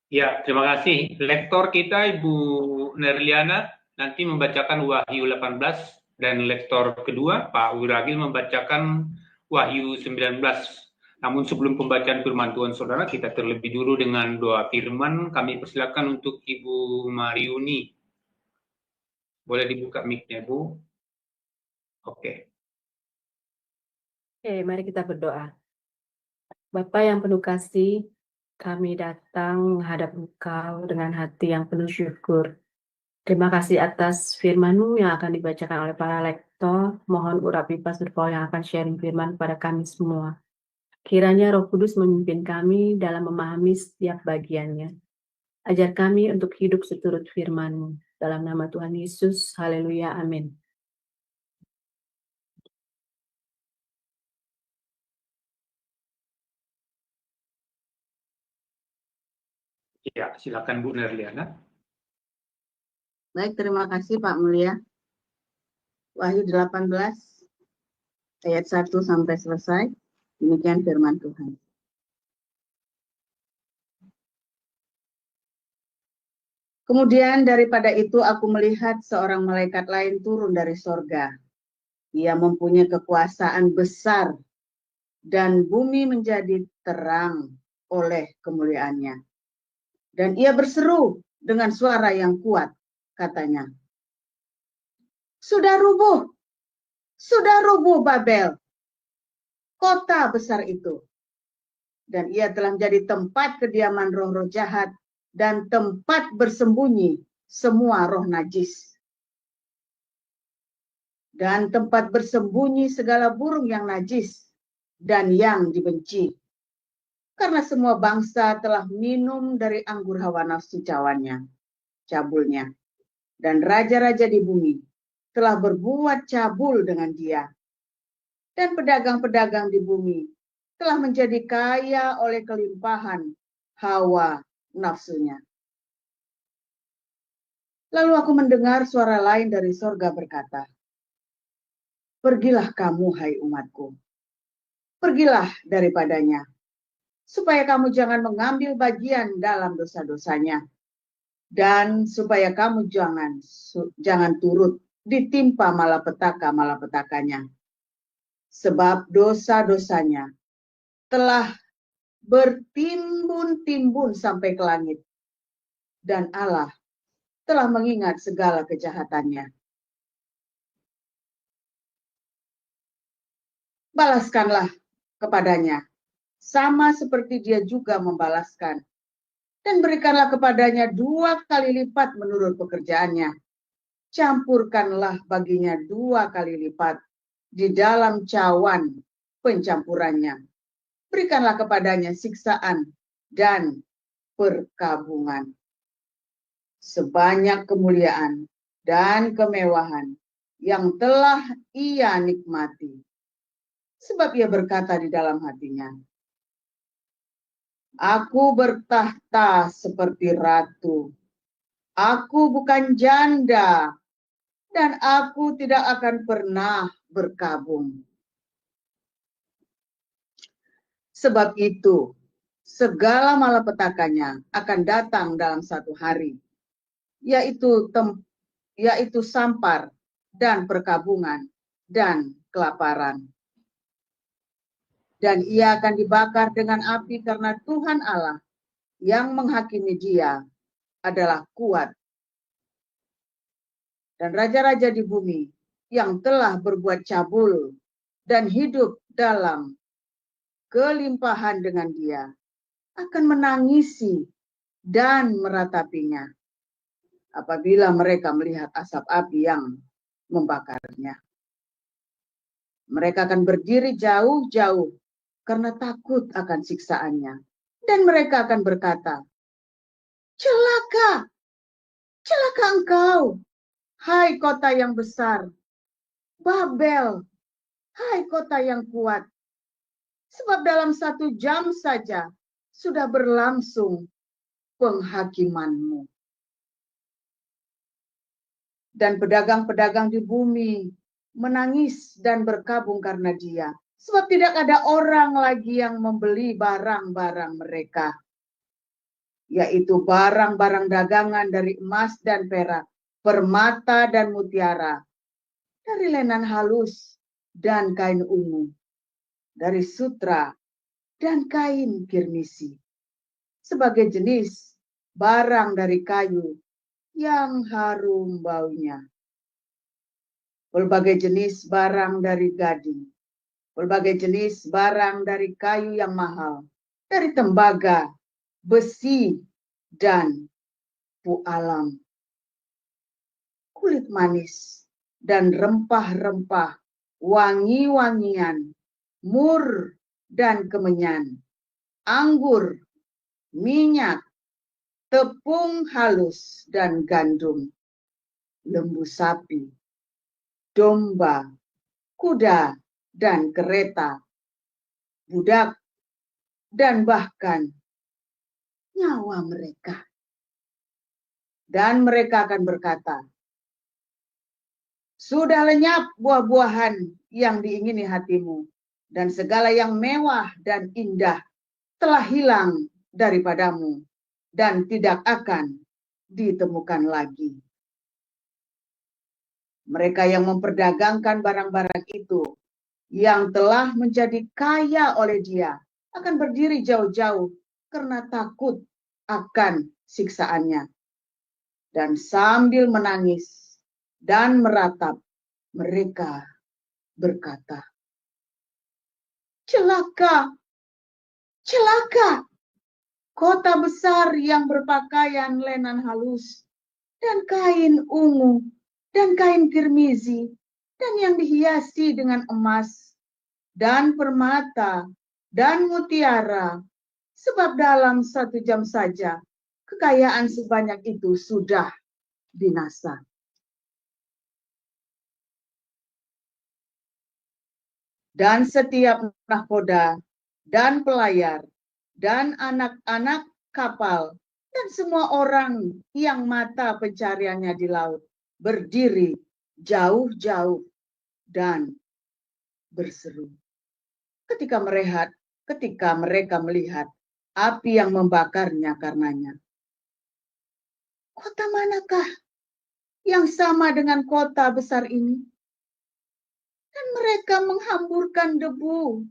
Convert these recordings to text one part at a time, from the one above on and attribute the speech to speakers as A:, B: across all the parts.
A: Ya, terima kasih. Lektor kita Ibu Nerliana nanti membacakan Wahyu 18 dan lektor kedua Pak Wiragil membacakan Wahyu 19. Namun sebelum pembacaan firman Tuhan Saudara, kita terlebih dulu dengan doa firman. Kami persilakan untuk Ibu Mariuni. Boleh dibuka mic-nya, Bu? Oke.
B: Oke, mari kita berdoa. Bapa yang penuh kasih, kami datang menghadap Engkau dengan hati yang penuh syukur. Terima kasih atas firman-Mu yang akan dibacakan oleh para lektor. Mohon urap Pastor Paul yang akan sharing firman kepada kami semua. Kiranya Roh Kudus memimpin kami dalam memahami setiap bagiannya. Ajar kami untuk hidup seturut firman-Mu. Dalam nama Tuhan Yesus, haleluya, amin.
A: Ya, silakan Bu Nerliana.
C: Baik, terima kasih Pak Mulia. Wahyu 18 ayat 1 sampai selesai. Demikian firman Tuhan. Kemudian daripada itu aku melihat seorang malaikat lain turun dari sorga. Ia mempunyai kekuasaan besar dan bumi menjadi terang oleh kemuliaannya. Dan ia berseru dengan suara yang kuat, katanya, sudah rubuh Babel, kota besar itu. Dan ia telah menjadi tempat kediaman roh-roh jahat dan tempat bersembunyi semua roh najis. Dan tempat bersembunyi segala burung yang najis dan yang dibenci. Karena semua bangsa telah minum dari anggur hawa nafsu cabulnya. Dan raja-raja di bumi telah berbuat cabul dengan dia. Dan pedagang-pedagang di bumi telah menjadi kaya oleh kelimpahan hawa nafsunya. Lalu aku mendengar suara lain dari sorga berkata, pergilah kamu, hai umatku. Pergilah daripadanya, supaya kamu jangan mengambil bagian dalam dosa-dosanya, dan supaya kamu jangan turut ditimpa malapetaka-malapetakanya. Sebab dosa-dosanya telah bertimbun-timbun sampai ke langit, dan Allah telah mengingat segala kejahatannya. Balaskanlah kepadanya, sama seperti dia juga membalaskan. Dan berikanlah kepadanya 2 kali lipat menurut pekerjaannya. Campurkanlah baginya 2 kali lipat di dalam cawan pencampurannya. Berikanlah kepadanya siksaan dan perkabungan. Sebanyak kemuliaan dan kemewahan yang telah ia nikmati. Sebab ia berkata di dalam hatinya, aku bertahta seperti ratu. Aku bukan janda, dan aku tidak akan pernah berkabung. Sebab itu, segala malapetakannya akan datang dalam satu hari, yaitu sampar dan perkabungan dan kelaparan. Dan ia akan dibakar dengan api karena Tuhan Allah yang menghakimi dia adalah kuat. Dan raja-raja di bumi yang telah berbuat cabul dan hidup dalam kelimpahan dengan dia akan menangisi dan meratapinya apabila mereka melihat asap api yang membakarnya. Mereka akan berdiri jauh-jauh karena takut akan siksaannya. Dan mereka akan berkata, celaka, celaka engkau, hai kota yang besar, Babel, hai kota yang kuat. Sebab dalam 1 jam saja sudah berlangsung penghakimanmu. Dan pedagang-pedagang di bumi menangis dan berkabung karena dia. Sebab tidak ada orang lagi yang membeli barang-barang mereka. yaitu barang-barang dagangan dari emas dan perak, permata dan mutiara, dari lenan halus dan kain ungu, dari sutra dan kain kirmisi, sebagai jenis barang dari kayu yang harum baunya. Berbagai jenis barang dari gading, berbagai jenis barang dari kayu yang mahal, dari tembaga, besi, dan pualam, kulit manis, dan rempah-rempah, wangi-wangian, mur dan kemenyan, anggur, minyak, tepung halus dan gandum, lembu sapi, domba, kuda, dan kereta, budak, dan bahkan nyawa mereka. Dan mereka akan berkata, sudah lenyap buah-buahan yang diingini hatimu, dan segala yang mewah dan indah telah hilang daripadamu, dan tidak akan ditemukan lagi. Mereka yang memperdagangkan barang-barang itu, yang telah menjadi kaya oleh dia, akan berdiri jauh-jauh karena takut akan siksaannya. Dan sambil menangis dan meratap, mereka berkata, celaka, celaka, kota besar yang berpakaian lenan halus, dan kain ungu, dan kain kirmizi, dan yang dihiasi dengan emas, dan permata, dan mutiara, sebab dalam 1 jam saja, kekayaan sebanyak itu sudah binasa. Dan setiap nahkoda, dan pelayar, dan anak-anak kapal, dan semua orang yang mata pencariannya di laut, berdiri jauh-jauh dan berseru. Ketika mereka melihat api yang membakarnya karenanya. Kota manakah yang sama dengan kota besar ini? Dan mereka menghamburkan debu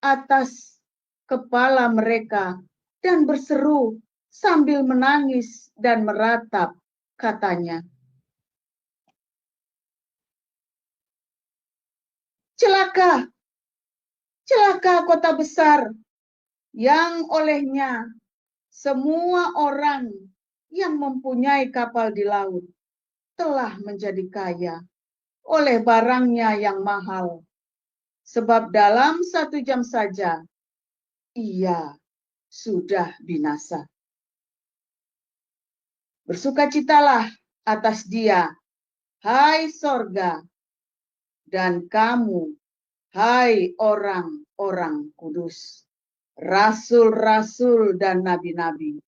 C: atas kepala mereka dan berseru sambil menangis dan meratap, katanya, celaka, celaka kota besar yang olehnya semua orang yang mempunyai kapal di laut telah menjadi kaya oleh barangnya yang mahal. Sebab dalam 1 jam saja ia sudah binasa. Bersukacitalah atas dia, hai sorga, dan kamu, hai orang-orang kudus, rasul-rasul dan nabi-nabi,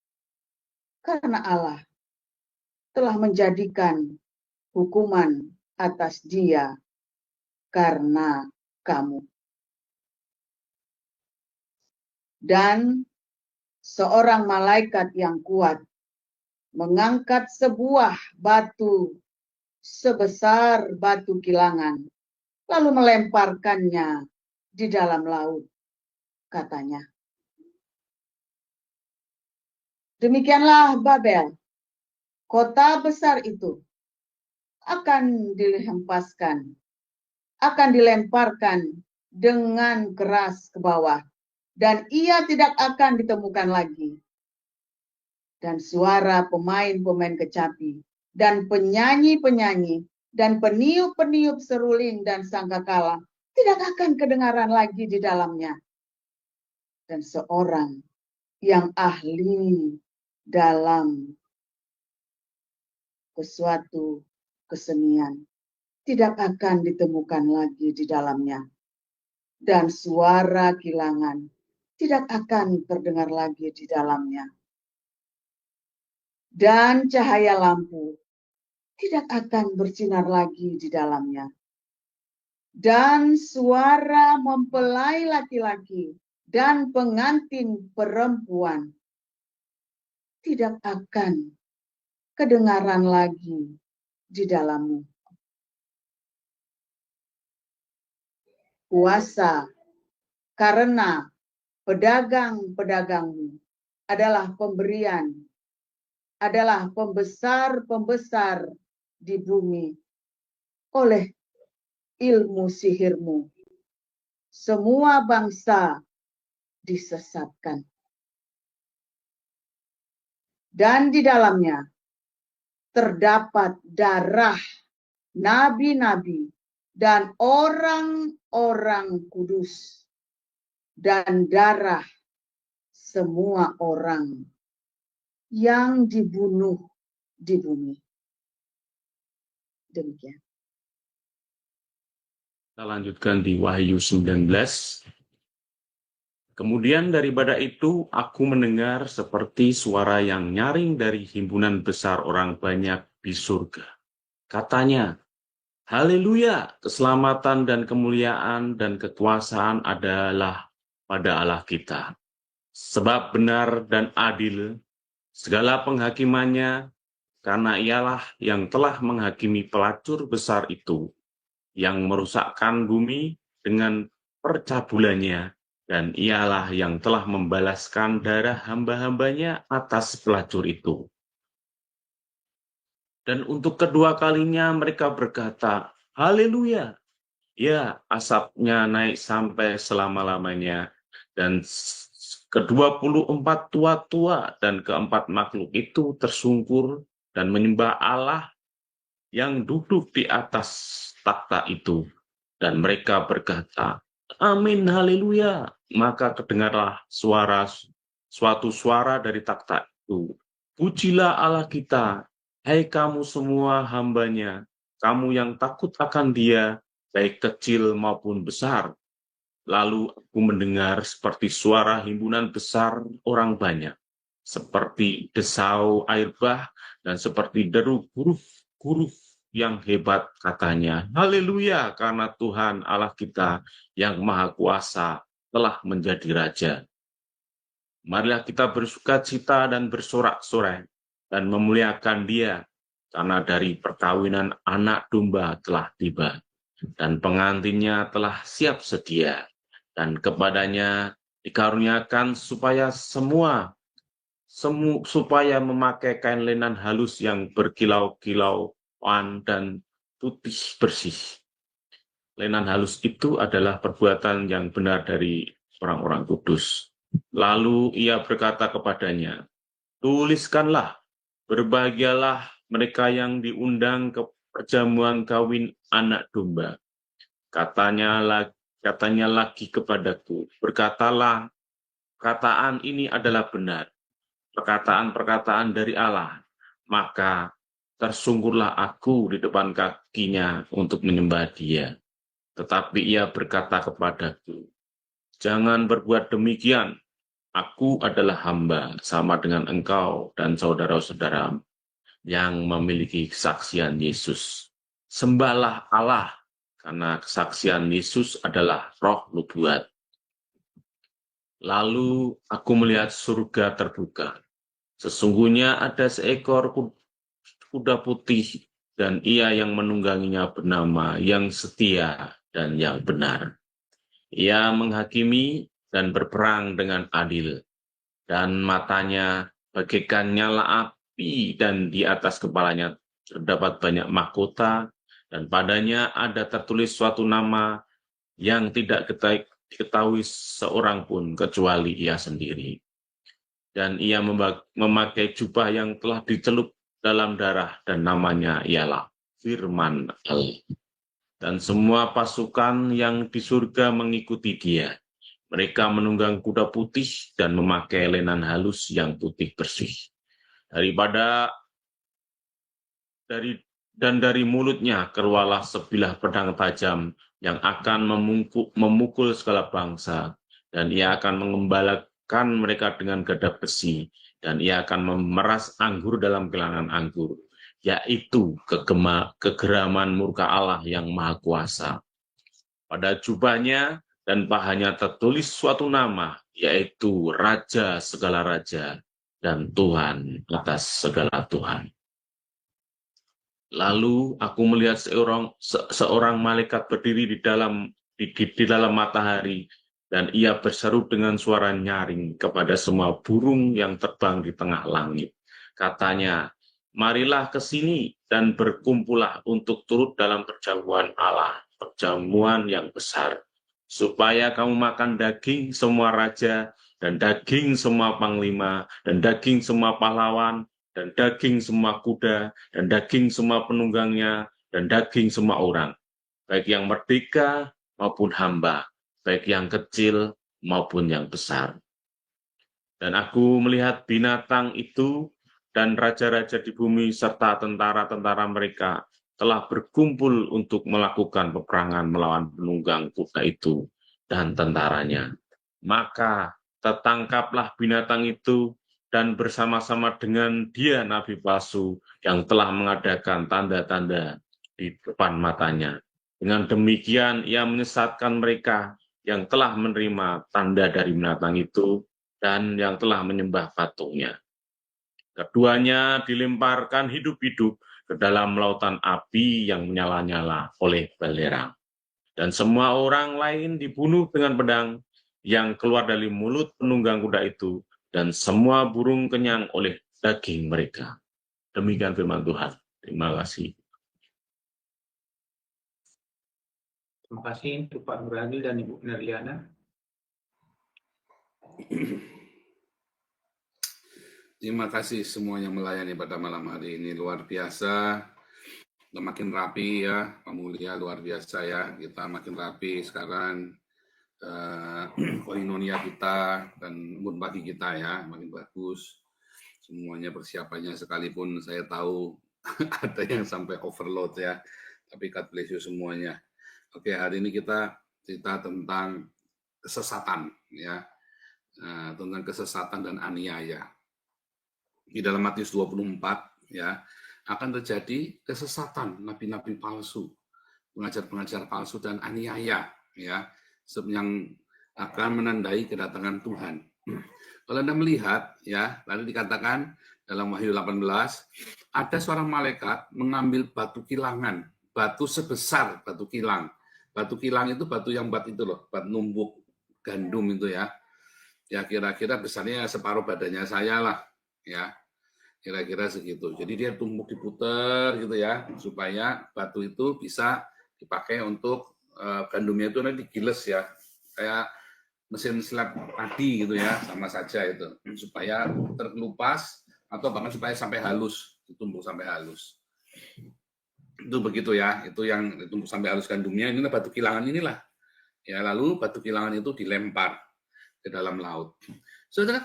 C: karena Allah telah menjadikan hukuman atas dia karena kamu. Dan seorang malaikat yang kuat mengangkat sebuah batu sebesar batu kilangan, lalu melemparkannya di dalam laut, katanya. Demikianlah Babel, kota besar itu, akan dihempaskan, akan dilemparkan dengan keras ke bawah, dan ia tidak akan ditemukan lagi. Dan suara pemain-pemain kecapi, dan penyanyi-penyanyi, dan peniup-peniup seruling dan sangkakala tidak akan kedengaran lagi di dalamnya. Dan seorang yang ahli dalam sesuatu kesenian tidak akan ditemukan lagi di dalamnya. Dan suara kilangan tidak akan terdengar lagi di dalamnya. Dan cahaya lampu tidak akan bersinar lagi di dalamnya. Dan suara mempelai laki-laki dan pengantin perempuan tidak akan kedengaran lagi di dalammu. Kuasa karena pedagang-pedagangmu adalah pemberian, adalah pembesar-pembesar di bumi oleh ilmu sihirmu. Semua bangsa disesatkan. Dan di dalamnya terdapat darah nabi-nabi dan orang-orang kudus dan darah semua orang yang dibunuh di bumi. Demikian.
D: Kita lanjutkan di Wahyu 19. Kemudian daripada itu aku mendengar seperti suara yang nyaring dari himpunan besar orang banyak di surga. Katanya, haleluya, keselamatan dan kemuliaan dan kekuasaan adalah pada Allah kita. Sebab benar dan adil segala penghakimannya, karena ialah yang telah menghakimi pelacur besar itu, yang merusakkan bumi dengan percabulannya, dan ialah yang telah membalaskan darah hamba-hambanya atas pelacur itu. Dan untuk kedua kalinya mereka berkata, haleluya, ya asapnya naik sampai selama-lamanya, dan ke-24 tua-tua dan keempat makhluk itu tersungkur dan menyembah Allah yang duduk di atas takhta itu. Dan mereka berkata, amin, haleluya. Maka kedengarlah suatu suara dari takhta itu. Pujilah Allah kita, hai kamu semua hambanya, kamu yang takut akan Dia, baik kecil maupun besar. Lalu aku mendengar seperti suara himpunan besar orang banyak, seperti desau air bah, dan seperti deru huruf yang hebat katanya, haleluya, karena Tuhan Allah kita yang maha kuasa telah menjadi Raja. Marilah kita bersukacita dan bersorak-sorai dan memuliakan Dia, karena dari perkawinan anak domba telah tiba, dan pengantinnya telah siap sedia, dan kepadanya dikaruniakan supaya supaya memakai kain lenan halus yang berkilau-kilau dan putih bersih. Lenan halus itu adalah perbuatan yang benar dari orang-orang kudus. Lalu ia berkata kepadanya, tuliskanlah, berbahagialah mereka yang diundang ke perjamuan kawin anak domba. Katanya lagi kepadaku, berkatalah, perkataan ini adalah benar, perkataan-perkataan dari Allah. Maka tersungkurlah aku di depan kakinya untuk menyembah Dia. Tetapi ia berkata kepadaku, jangan berbuat demikian. Aku adalah hamba sama dengan engkau dan saudara-saudara yang memiliki kesaksian Yesus. Sembahlah Allah, karena kesaksian Yesus adalah roh nubuat. Lalu aku melihat surga terbuka. Sesungguhnya ada seekor kuda putih, dan ia yang menungganginya bernama yang setia dan yang benar. Ia menghakimi dan berperang dengan adil, dan matanya bagaikan nyala api, dan di atas kepalanya terdapat banyak mahkota, dan padanya ada tertulis suatu nama yang tidak diketahui seorang pun kecuali ia sendiri. Dan ia memakai jubah yang telah dicelup dalam darah, dan namanya ialah Firman Allah. Dan semua pasukan yang di surga mengikuti Dia. Mereka menunggang kuda putih dan memakai lenan halus yang putih bersih. Dari mulutnya keluarlah sebilah pedang tajam yang akan memukul segala bangsa, dan ia akan mengembalakan mereka dengan gada besi, dan ia akan memeras anggur dalam gelangan anggur, yaitu kegeraman murka Allah yang maha kuasa. Pada jubahnya dan pahanya tertulis suatu nama, yaitu Raja segala raja dan Tuhan atas segala Tuhan. Lalu aku melihat seorang malaikat berdiri di dalam matahari, dan ia berseru dengan suara nyaring kepada semua burung yang terbang di tengah langit. Katanya, marilah ke sini dan berkumpullah untuk turut dalam perjamuan Allah, perjamuan yang besar, supaya kamu makan daging semua raja, dan daging semua panglima, dan daging semua pahlawan, dan daging semua kuda, dan daging semua penunggangnya, dan daging semua orang, baik yang merdeka maupun hamba, baik yang kecil maupun yang besar. Dan aku melihat binatang itu dan raja-raja di bumi serta tentara-tentara mereka telah berkumpul untuk melakukan peperangan melawan penunggang kuda itu dan tentaranya. Maka tertangkaplah binatang itu, dan bersama-sama dengan dia nabi palsu yang telah mengadakan tanda-tanda di depan matanya. Dengan demikian ia menyesatkan mereka yang telah menerima tanda dari binatang itu dan yang telah menyembah patungnya. Keduanya dilemparkan hidup-hidup ke dalam lautan api yang menyala-nyala oleh belerang. Dan semua orang lain dibunuh dengan pedang yang keluar dari mulut penunggang kuda itu, dan semua burung kenyang oleh daging mereka. Demikian firman Tuhan. Terima kasih.
A: Terima kasih untuk Pak Nuragil dan Ibu Nerliana.
E: Terima kasih semua yang melayani pada malam hari ini, luar biasa. Udah makin rapi ya, Pak Mulia, luar biasa ya. Kita makin rapi sekarang, koinonia kita dan mood bagi kita ya, makin bagus. Semuanya persiapannya, sekalipun saya tahu ada yang sampai overload ya, tapi God bless you semuanya. Oke, hari ini kita cerita tentang kesesatan ya, tentang kesesatan dan aniaya. Di dalam Matius 24 ya, akan terjadi kesesatan nabi-nabi palsu, pengajar-pengajar palsu dan aniaya ya, yang akan menandai kedatangan Tuhan. Kalau Anda melihat ya, tadi dikatakan dalam Wahyu 18, ada seorang malaikat mengambil batu kilangan, batu sebesar batu kilang. Batu kilang itu batu yang bat itu loh, bat numbuk gandum itu ya. Ya kira-kira besarnya separuh badannya saya lah ya. Kira-kira segitu. Jadi dia tumbuk diputer gitu ya, supaya batu itu bisa dipakai untuk gandumnya itu nanti digiles ya. Kayak mesin slab padi gitu ya, sama saja itu, supaya terkelupas atau bahkan supaya sampai halus, ditumbuk sampai halus. Itu begitu ya, itu yang ditumbuk sampai halus gandumnya, ini batu kilangan inilah. Ya, lalu batu kilangan itu dilempar ke dalam laut. Saudara,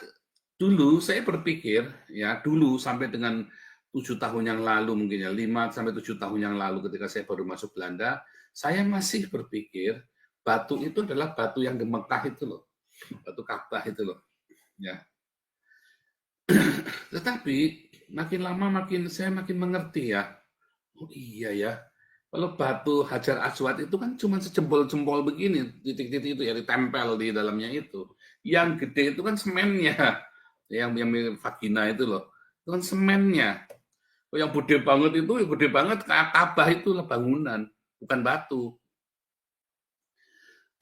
E: dulu saya berpikir ya, dulu sampai dengan 7 tahun yang lalu mungkin ya, 5 sampai 7 tahun yang lalu ketika saya baru masuk Belanda, saya masih berpikir batu itu adalah batu yang di Mekah itu loh, batu Ka'bah itu loh, ya. Tetapi makin lama saya makin mengerti ya. Oh iya ya, kalau batu Hajar Aswad itu kan cuma sejempol-jempol begini, titik-titik itu ya ditempel di dalamnya itu. Yang gede itu kan semennya, yang vagina itu loh, itu kan semennya. Yang gede banget itu, gede banget kayak Ka'bah itu lah bangunan, bukan batu.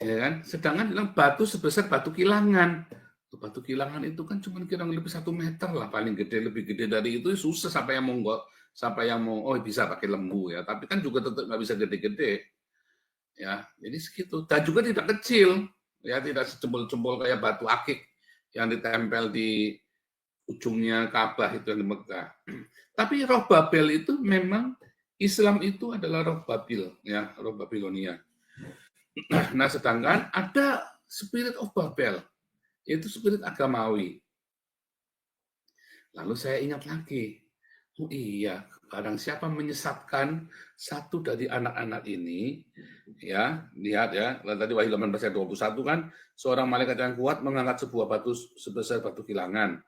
E: Ya kan? Sedangkan bilang batu sebesar batu kilangan. Batu kilangan itu kan cuma kira lebih 1 meter lah paling gede, lebih gede dari itu susah sampai yang mau bisa pakai lembu ya, tapi kan juga tetap nggak bisa gede-gede ya, jadi segitu. Dan juga tidak kecil ya, tidak sejempol-jempol kayak batu akik yang ditempel di ujungnya Ka'bah itu yang di Mekah. Tapi roh Babel itu memang, Islam itu adalah roh Babil ya, roh Babilonia. Nah, sedangkan ada spirit of Babel, yaitu spirit agamawi. Lalu saya ingat lagi, oh iya, kadang siapa menyesatkan satu dari anak-anak ini, ya, lihat ya, tadi Wahyu 18 ayat 21 kan, seorang malaikat yang kuat mengangkat sebuah batu sebesar batu kilangan.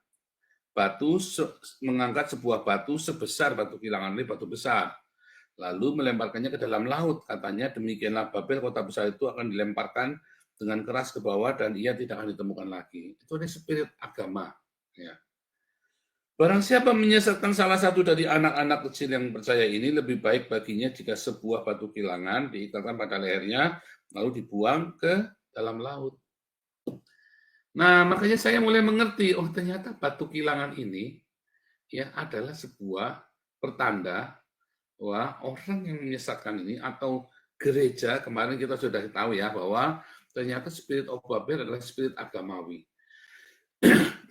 E: Mengangkat sebuah batu sebesar batu kilangan, ini batu besar. Lalu melemparkannya ke dalam laut. Katanya demikianlah Babel, kota besar itu akan dilemparkan dengan keras ke bawah dan ia tidak akan ditemukan lagi. Itu ada spirit agama. Ya. Barang siapa menyesatkan salah satu dari anak-anak kecil yang percaya ini, lebih baik baginya jika sebuah batu kilangan diikatkan pada lehernya, lalu dibuang ke dalam laut. Nah, makanya saya mulai mengerti, oh ternyata batu kilangan ini ya adalah sebuah pertanda bahwa orang yang menyesatkan ini atau gereja, kemarin kita sudah tahu ya bahwa ternyata Spirit of Babel adalah spirit agamawi.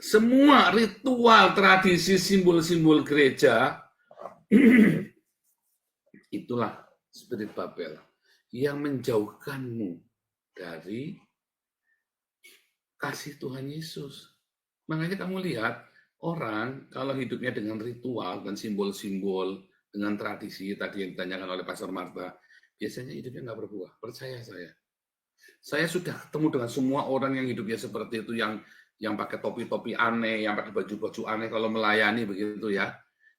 E: Semua ritual, tradisi, simbol-simbol gereja itulah Spirit Babel yang menjauhkanmu dari kasih Tuhan Yesus. Makanya kamu lihat orang kalau hidupnya dengan ritual dan simbol-simbol, dengan tradisi tadi yang ditanyakan oleh Pastor Marta, biasanya hidupnya nggak berbuah. Percaya saya. Saya sudah ketemu dengan semua orang yang hidupnya seperti itu, yang pakai topi-topi aneh, yang pakai baju-baju aneh kalau melayani begitu ya.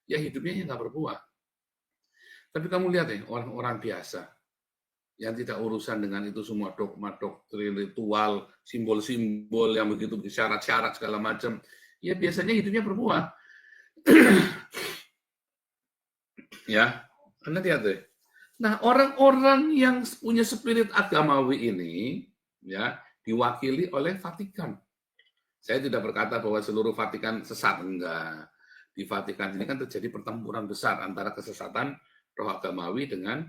E: Ya hidupnya nggak berbuah. Tapi kamu lihat ya, orang-orang biasa yang tidak urusan dengan itu semua dogma, doktrin, ritual, simbol-simbol yang begitu syarat-syarat segala macam, ya biasanya hidupnya berbuah. Ya, Anda lihat deh. Nah, orang-orang yang punya spirit agamawi ini, ya, diwakili oleh Vatikan. Saya tidak berkata bahwa seluruh Vatikan sesat, enggak. Di Vatikan ini kan terjadi pertempuran besar antara kesesatan roh agamawi dengan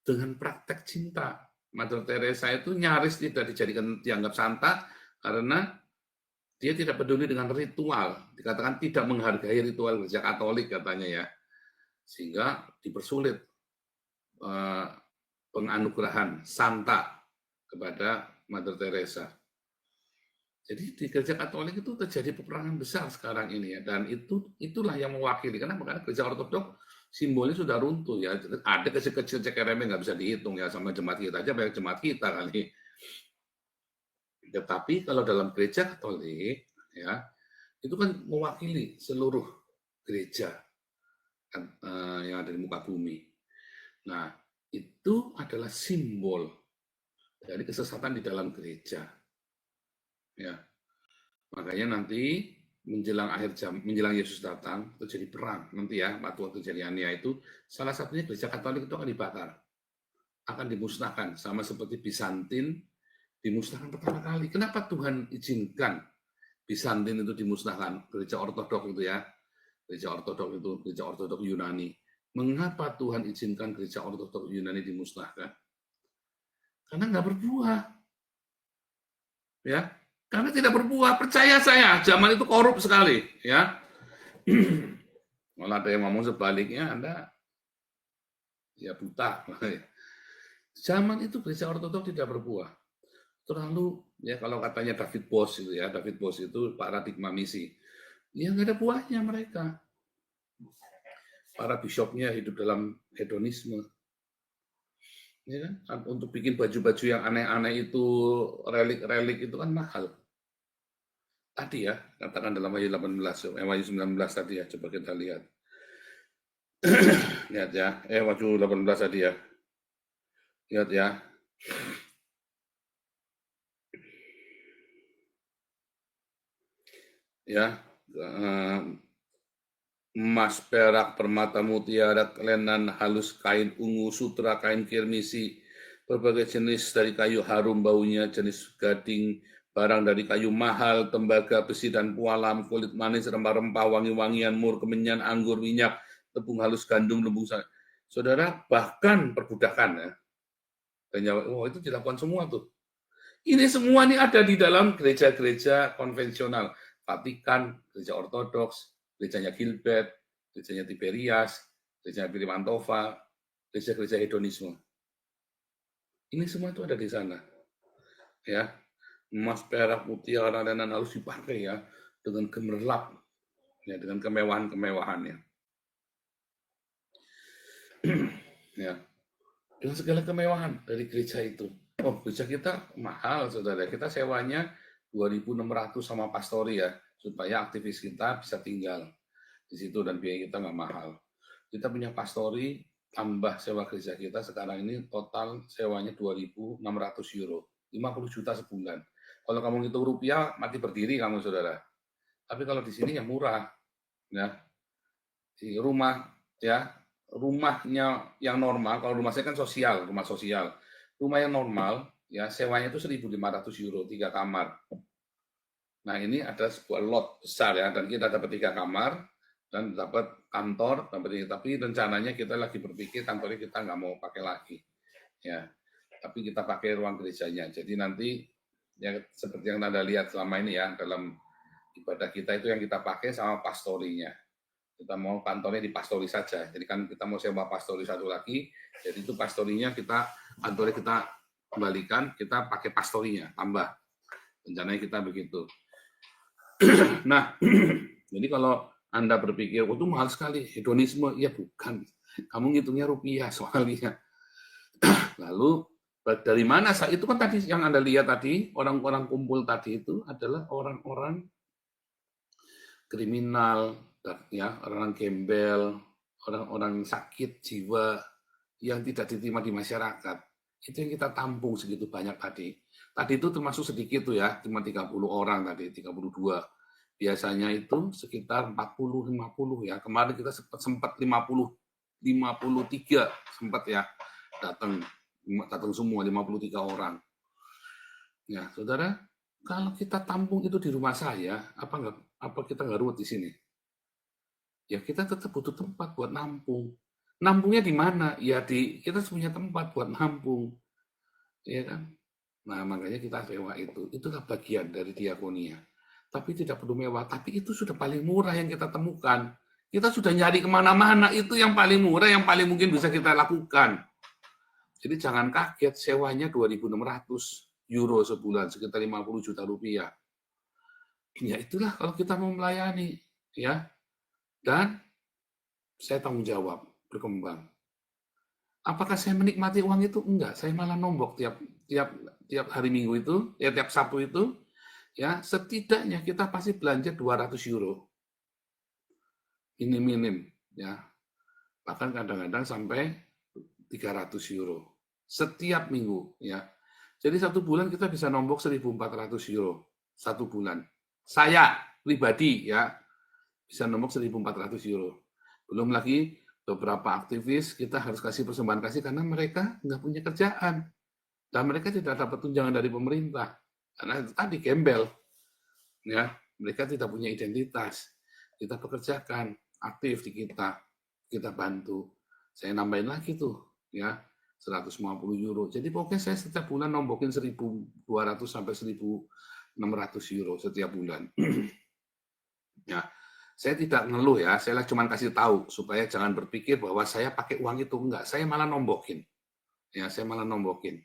E: praktek cinta. Mother Teresa itu nyaris tidak dianggap santa karena dia tidak peduli dengan ritual. Dikatakan tidak menghargai ritual gereja Katolik katanya ya. Sehingga dipersulit penganugerahan santa kepada Mother Teresa. Jadi di gereja Katolik itu terjadi peperangan besar sekarang ini ya, dan itulah yang mewakili. Kenapa? Karena gereja Ortodok simbolnya sudah runtuh ya. Ada kecil-kecil cekeremnya nggak bisa dihitung ya, sama jemaat kita aja banyak jemaat kita kali. Tetapi kalau dalam gereja Katolik ya, itu kan mewakili seluruh gereja yang ada di muka bumi. Nah, itu adalah simbol dari kesesatan di dalam gereja. Ya, makanya nanti menjelang akhir jam, menjelang Yesus datang, terjadi perang nanti ya, waktu kejadiannya itu, salah satunya gereja Katolik itu akan dibakar, akan dimusnahkan, sama seperti Bizantin dimusnahkan pertama kali. Kenapa Tuhan izinkan Bizantin itu dimusnahkan, gereja Ortodok itu ya, gereja Ortodok itu, gereja Ortodok Yunani. Mengapa Tuhan izinkan gereja Ortodok Yunani dimusnahkan? Karena nggak berbuah. Ya, karena tidak berbuah. Percaya saya, zaman itu korup sekali, ya. Malah ada yang ngomong sebaliknya, Anda ya buta. Zaman itu gereja Ortodok tidak berbuah. Terlalu ya kalau katanya David Bosch itu ya, David Bosch itu paradigma misi. Ya nggak ada buahnya mereka. Para bishopnya hidup dalam hedonisme. Ya kan? Untuk bikin baju-baju yang aneh-aneh itu, relik-relik itu kan mahal. Tadi ya, katakan dalam Wahyu 18, Wahyu 19 tadi ya, coba kita lihat. Lihat ya, Wahyu 18 tadi ya. Lihat ya. Ya, emas, perak, permata, mutiara, kelenan, halus, kain ungu, sutra, kain kirmisi, berbagai jenis dari kayu harum baunya, jenis gading, barang dari kayu mahal, tembaga, besi dan pualam, kulit manis, rempah-rempah, wangi-wangian, mur, kemenyan, anggur, minyak, tepung halus, gandum, lembu. Saudara, bahkan perbudakan ya. itu dilakukan semua tuh. Ini semua ini ada di dalam gereja-gereja konvensional. Vatikan, gereja Ortodoks, gerejanya Gilbert, gerejanya Tiberias, gerejanya Billy Mantova, gereja-gereja hedonisme. Ini semua itu ada di sana. Ya, emas, perak, mutiara, dan harus dipakai ya dengan gemerlap, ya dengan kemewahan-kemewahannya. Ya, dengan segala kemewahan dari gereja itu. Oh, gereja kita mahal, saudara. Kita sewanya 2.600 sama pastori ya, supaya aktivis kita bisa tinggal di situ dan biaya kita nggak mahal. Kita punya pastori tambah sewa gereja kita sekarang ini total sewanya 2.600 euro, 50 juta sebulan. Kalau kamu ngitung rupiah, mati berdiri kamu, saudara. Tapi kalau di sini ya murah, ya. Di rumah, ya, rumahnya yang normal, kalau rumah saya kan sosial, rumah sosial. Rumah yang normal, ya, sewanya itu 1.500 euro, 3 kamar. Nah, ini ada sebuah lot besar ya, dan kita dapat 3 kamar, dan dapat kantor, tapi rencananya kita lagi berpikir kantornya kita nggak mau pakai lagi. Ya, tapi kita pakai ruang gerejanya. Jadi nanti, ya seperti yang Anda lihat selama ini ya, dalam ibadah kita itu yang kita pakai sama pastorinya. Kita mau kantornya di pastori saja. Jadi kan kita mau sewa pastori satu lagi, jadi itu pastorinya kantornya kita kembalikan, kita pakai pastorinya, tambah. Rencananya kita begitu. Nah, jadi kalau Anda berpikir, itu mahal sekali, hedonisme, ya bukan. Kamu ngitungnya rupiah soalnya. Lalu, dari mana? Itu kan tadi yang Anda lihat tadi, orang-orang kumpul tadi itu adalah orang-orang kriminal, ya, orang gembel, orang-orang sakit jiwa yang tidak diterima di masyarakat. Itu yang kita tampung segitu banyak tadi. Tadi itu termasuk sedikit tuh ya, cuma 30 orang tadi, 32. Biasanya itu sekitar 40-50 ya. Kemarin kita sempat 53 sempat ya datang semua 53 orang. Ya, saudara, kalau kita tampung itu di rumah saya, apa kita nggak ruwet di sini? Ya kita tetap butuh tempat buat nampung. Nampungnya di mana? Ya kita punya tempat buat nampung, ya kan? Nah makanya kita sewa itu. Itulah bagian dari diakonia. Tapi tidak perlu mewah. Tapi itu sudah paling murah yang kita temukan. Kita sudah nyari kemana-mana. Itu yang paling murah, yang paling mungkin bisa kita lakukan. Jadi jangan kaget sewanya 2.600 euro sebulan, sekitar 50 juta rupiah. Ya itulah kalau kita mau melayani, ya. Dan saya tanggung jawab, berkembang. Apakah saya menikmati uang itu? Enggak, saya malah nombok tiap hari Minggu itu, ya tiap Sabtu itu, ya setidaknya kita pasti belanja 200 euro. Ini minim, ya. Bahkan kadang-kadang sampai 300 euro setiap minggu, ya. Jadi satu bulan kita bisa nombok 1.400 euro satu bulan. Saya pribadi, ya, bisa nombok 1.400 euro. Belum lagi beberapa aktivis kita harus kasih persembahan kasih karena mereka nggak punya kerjaan dan mereka tidak dapat tunjangan dari pemerintah karena tadi gembel, ya, mereka tidak punya identitas. Kita pekerjakan aktif di kita bantu. Saya nambahin lagi tuh, ya, 150 euro. Jadi pokoknya saya setiap bulan nombokin 1.200 sampai 1.600 euro setiap bulan. Ya. Saya tidak ngeluh ya, saya cuma kasih tahu supaya jangan berpikir bahwa saya pakai uang itu, enggak, saya malah nombokin. Ya, saya malah nombokin.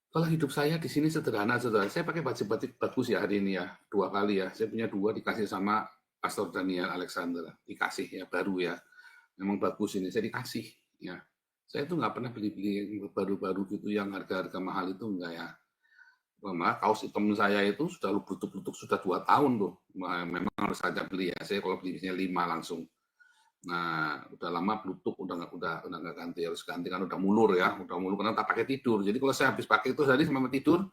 E: Kalau hidup saya di sini sederhana, saudara. Saya pakai baju batik bagus ya hari ini ya, 2 kali ya. Saya punya 2 dikasih sama Pastor Daniel Alexander, dikasih ya baru ya. Memang bagus ini, saya dikasih ya. Saya tuh nggak pernah beli-beli baru-baru gitu yang harga-harga mahal itu enggak ya. Malah kaos hitam saya itu sudah blutuk-blutuk sudah 2 tahun tuh. Memang harus saja beli ya. Saya kalau beli biasanya 5 langsung. Nah, udah lama blutuk, udah nggak ganti, harus ganti kan udah mulur ya, karena tak pakai tidur. Jadi kalau saya habis pakai itu tadi sampai tidur,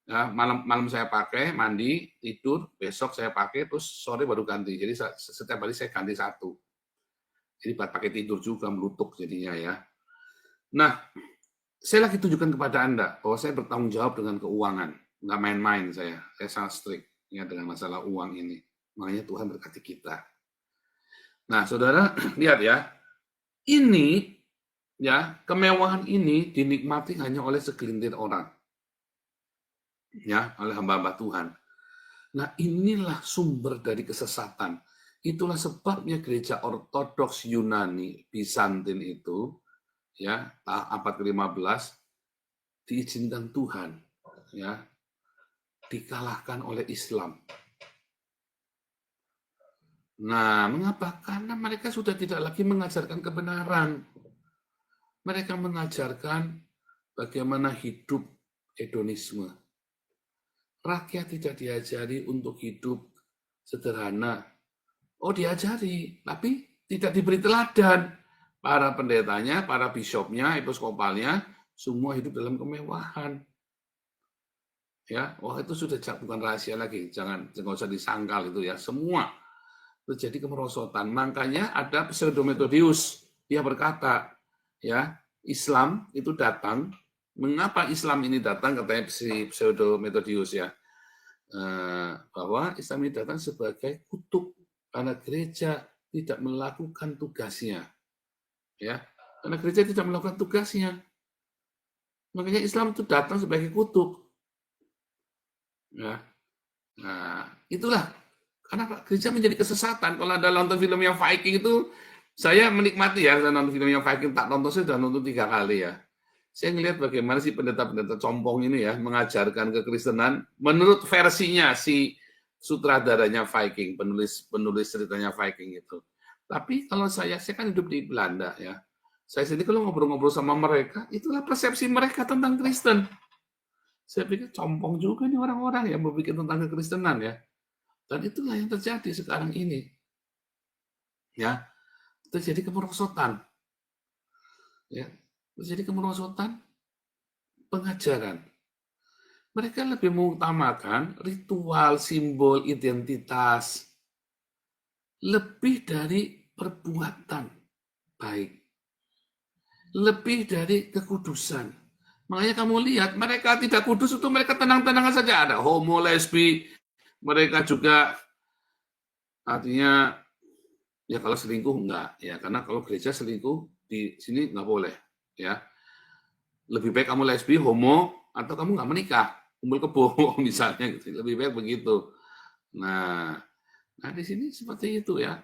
E: ya, malam saya pakai, mandi, tidur, besok saya pakai, terus sore baru ganti. Jadi setiap hari saya ganti 1. Jadi buat pakai tidur juga melutuk jadinya ya. Nah, saya lagi tunjukkan kepada Anda bahwa saya bertanggung jawab dengan keuangan. Nggak main-main saya sangat strict ya dengan masalah uang ini. Makanya Tuhan berkati kita. Nah, saudara, lihat ya. Ini, ya, kemewahan ini dinikmati hanya oleh segelintir orang. Ya, oleh hamba-hamba Tuhan. Nah, inilah sumber dari kesesatan. Itulah sebabnya gereja ortodoks Yunani, Bizantin itu, ya, abad ke-15 diizinkan Tuhan, ya, dikalahkan oleh Islam. Nah, mengapa? Karena mereka sudah tidak lagi mengajarkan kebenaran. Mereka mengajarkan bagaimana hidup hedonisme. Rakyat tidak diajari untuk hidup sederhana. Oh, diajari, tapi tidak diberi teladan. Para pendetanya, para biskopnya, episkopalnya, semua hidup dalam kemewahan. Ya, wah itu sudah bukan rahasia lagi, jangan usah disangkal itu ya. Semua terjadi kemerosotan. Makanya ada Pseudo-Methodius, dia berkata, ya Islam itu datang. Mengapa Islam ini datang? Katanya si Pseudo-Methodius ya, bahwa Islam ini datang sebagai kutuk karena gereja tidak melakukan tugasnya, ya. Karena gereja tidak melakukan tugasnya, makanya Islam itu datang sebagai kutuk. Ya. Nah, itulah karena gereja menjadi kesesatan. Kalau Anda nonton film yang Viking itu, saya menikmati ya, saya nonton film yang Viking, tak nonton, saya sudah nonton 3 kali ya. Saya ngelihat bagaimana sih pendeta-pendeta compong ini ya, mengajarkan kekristenan menurut versinya si sutradaranya Viking, penulis ceritanya Viking itu. Tapi kalau saya kan hidup di Belanda ya, saya sendiri kalau ngobrol-ngobrol sama mereka, itulah persepsi mereka tentang Kristen. Saya pikir compong juga nih orang-orang yang berpikir tentang kekristenan ya. Dan itulah yang terjadi sekarang ini. Ya, terjadi kemerosotan. Ya, terjadi kemerosotan pengajaran. Mereka lebih mengutamakan ritual, simbol, identitas lebih dari perbuatan baik. Lebih dari kekudusan. Makanya kamu lihat, mereka tidak kudus itu mereka tenang-tenang saja. Ada homo, lesbi, mereka juga artinya ya kalau selingkuh enggak ya, karena kalau gereja selingkuh di sini enggak boleh ya. Lebih baik kamu lesbi, homo, atau kamu enggak menikah, kumpul kebo misalnya gitu. Lebih baik begitu. Nah di sini seperti itu ya.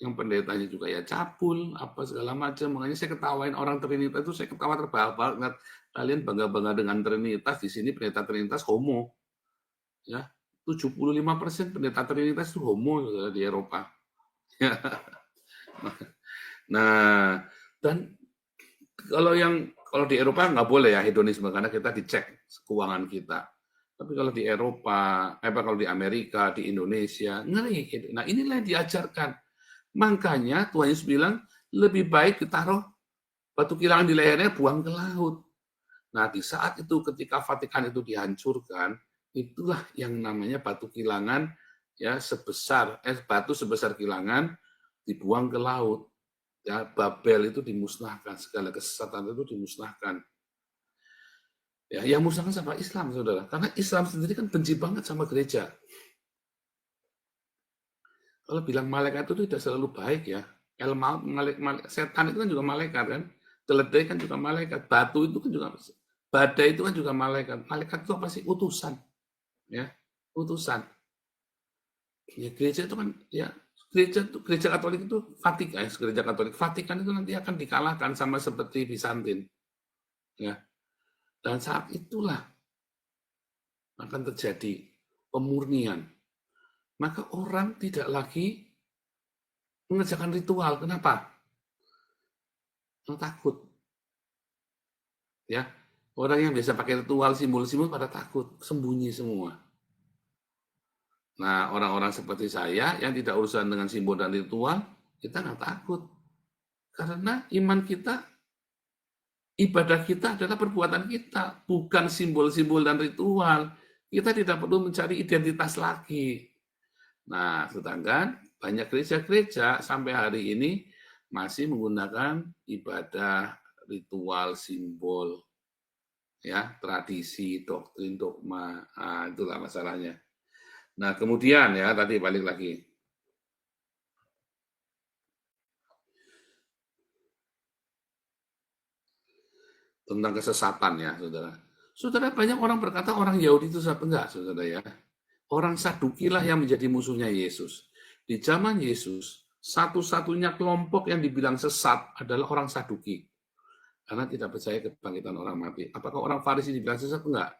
E: Yang pendetanya juga ya cabul, apa segala macam. Makanya saya ketawain orang Trinitas itu, saya ketawa terbahak-bahak. Kalian bangga-bangga dengan Trinitas, di sini pendeta Trinitas homo. Ya, 75% pendeta Trinitas itu homo di Eropa. Nah, dan kalau di Eropa nggak boleh ya hedonisme karena kita dicek keuangan kita. Tapi kalau di Eropa, kalau di Amerika, di Indonesia, ngeri. Nah, inilah yang diajarkan. Makanya Tuhan Yesus bilang, lebih baik ditaruh batu kilangan di lehernya, buang ke laut. Nah, di saat itu ketika Vatikan itu dihancurkan, itulah yang namanya batu kilangan ya batu sebesar kilangan dibuang ke laut. Ya, Babel itu dimusnahkan, segala kesesatan itu dimusnahkan. Ya, yang musnahkan sama Islam, saudara. Karena Islam sendiri kan benci banget sama gereja. Kalau bilang malaikat itu tidak selalu baik ya. Setan itu kan juga malaikat kan. Keledai kan juga malaikat. Batu itu kan juga, badai itu kan juga malaikat. Malaikat itu apa sih? Utusan. Ya, utusan. Ya, gereja itu kan ya gereja Katolik itu gereja Katolik Vatikan itu nanti akan dikalahkan sama seperti Bizantin. Ya. Dan saat itulah akan terjadi pemurnian. Maka orang tidak lagi mengerjakan ritual. Kenapa? Takut. Ya, orang yang biasa pakai ritual, simbol-simbol pada takut, sembunyi semua. Nah, orang-orang seperti saya yang tidak urusan dengan simbol dan ritual, kita nggak takut. Karena iman kita, ibadah kita adalah perbuatan kita, bukan simbol-simbol dan ritual. Kita tidak perlu mencari identitas lagi. Nah, sedangkan banyak gereja-gereja sampai hari ini masih menggunakan ibadah, ritual, simbol, ya, tradisi, doktrin, dogma. Nah, itulah masalahnya. Nah, kemudian ya tadi balik lagi. Tentang kesesatan ya, saudara. Saudara, banyak orang berkata orang Yahudi itu sesat. Enggak, saudara ya. Orang Saduki lah yang menjadi musuhnya Yesus. Di zaman Yesus, satu-satunya kelompok yang dibilang sesat adalah orang Saduki. Karena tidak percaya kebangkitan orang mati. Apakah orang Farisi dibilang sesat? Enggak.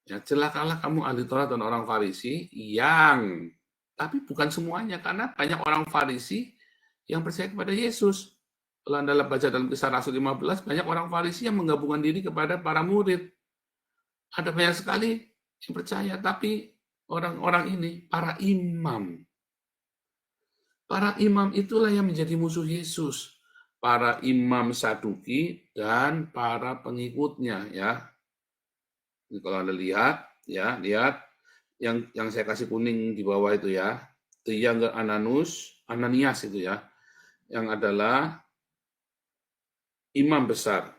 E: Ya, celakalah kamu ahli Taurat dan orang Farisi tapi bukan semuanya, karena banyak orang Farisi yang percaya kepada Yesus. Kalau Anda baca dalam Kisah Rasul 15, banyak orang Farisi yang menggabungkan diri kepada para murid. Ada banyak sekali yang percaya, tapi orang-orang ini, para imam itulah yang menjadi musuh Yesus. Para imam Saduki dan para pengikutnya ya. Ini kalau Anda lihat, ya, lihat yang saya kasih kuning di bawah itu ya, the younger Ananias itu ya, yang adalah imam besar.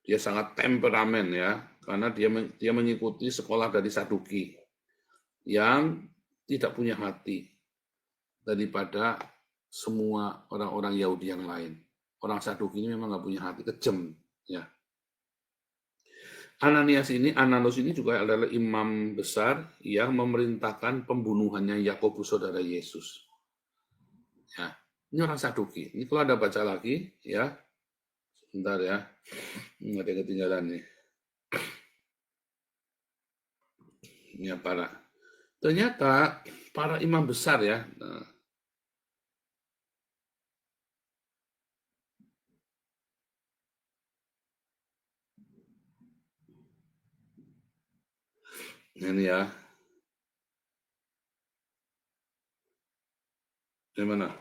E: Dia sangat temperamen ya, karena dia mengikuti sekolah dari Saduki yang tidak punya hati daripada semua orang-orang Yahudi yang lain. Orang Saduki ini memang nggak punya hati, kejam ya. Ananias ini juga adalah imam besar yang memerintahkan pembunuhannya Yakobus saudara Yesus. Ya, ini orang Saduki. Ini kalau Anda baca lagi, ya, sebentar ya, ada yang ketinggalan nih. Ya, ternyata para imam besar ya. Nah, ini ya. Gimana?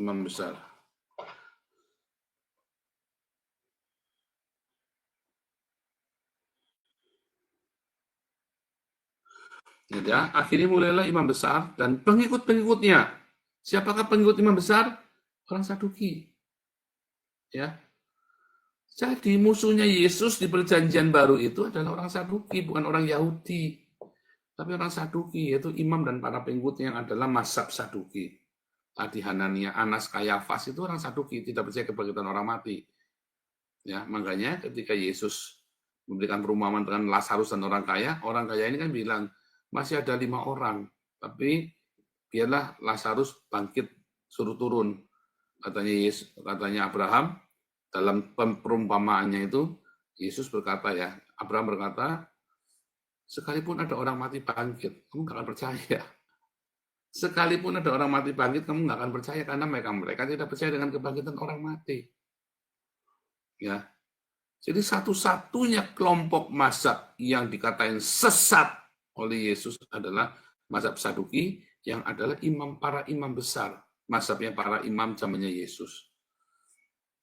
E: Imam besar. Ya, akhirnya mulailah imam besar dan pengikut-pengikutnya. Siapakah pengikut imam besar? Orang Saduki. Ya. Jadi musuhnya Yesus di perjanjian baru itu adalah orang Saduki, bukan orang Yahudi. Tapi orang Saduki, yaitu imam dan para pengikutnya yang adalah mazhab Saduki. Adi Hanania, Anas, Kayafas itu orang Saduki, tidak percaya kebangkitan orang mati. Ya, makanya ketika Yesus memberikan perumpamaan dengan Lazarus dan orang kaya ini kan bilang, masih ada 5 orang, tapi biarlah Lazarus bangkit, suruh turun. Katanya Abraham, dalam perumpamaannya itu, Yesus berkata ya, Abraham berkata, sekalipun ada orang mati bangkit, kamu nggak akan percaya. Sekalipun ada orang mati bangkit, kamu nggak akan percaya, karena mereka tidak percaya dengan kebangkitan orang mati. Ya, jadi satu-satunya kelompok mazhab yang dikatain sesat oleh Yesus adalah mazhab Saduki, yang adalah para imam besar, mazhabnya para imam zamannya Yesus.